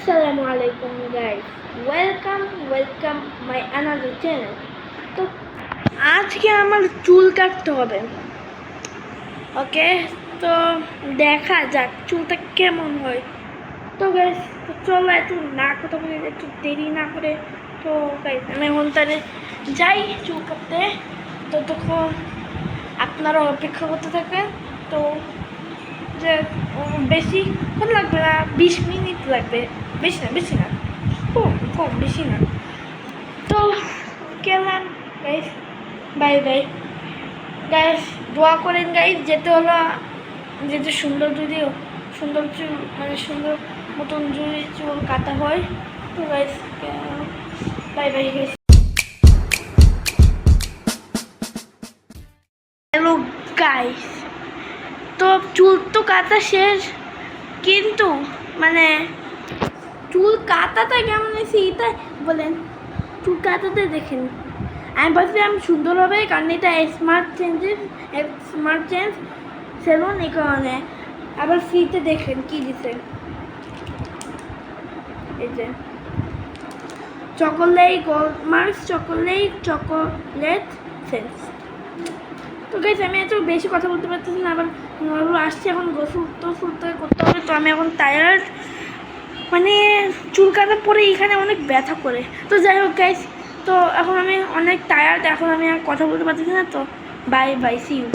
Assalamu alaikum guys, welcome my another channel। তো আজকে আমার চুল কাটতে হবে। ওকে, তো দেখা যাক চুলটা কেমন হয়। তো গাইস চলো একটু না কথা বলে একটু দেরি না করে তো গাইস আমি এখন তাহলে যাই চুল কাটতে। তো তখন আপনারা অপেক্ষা করতে থাকবেন। তো যে বেশিক্ষণ লাগবে না, 20 মিনিট লাগবে, বেশি না কম বেশি না। তো গেলাম গাইস, বাই গাইস। দোয়া করেন গাইস, যেতে সুন্দর চুল মানে সুন্দর মতন যদি চুল কাটা হয়। তো guys bye guys. Hello guys, তো চুল তো কাটা শেষ, কিন্তু মানে চুল কাটাটা কেমন হয়েছে এটা বলেন। চুল কাটাতে দেখেন, আমি ভাবছিলাম সুন্দর হবে, কারণ এটা স্মার্ট চেঞ্জ সেলুন, এই কারণে। আবার ফ্রিতে দেখেন কি দিছে, এই যে চকোলেট সেন্স। তো গাইস আমি এত বেশি কথা বলতে পারতেছি না, আবার আসছি এখন গোসল করতে হবে। তো আমি এখন টায়ার্ড, মানে চুল কাটার পরে এখানে অনেক ব্যথা করে। তো যাই হোক গাইস, তো এখন আমি অনেক টায়ার্ড, এখন আমি আর কথা বলতে পারতেছি না। তো বাই সি ইউ।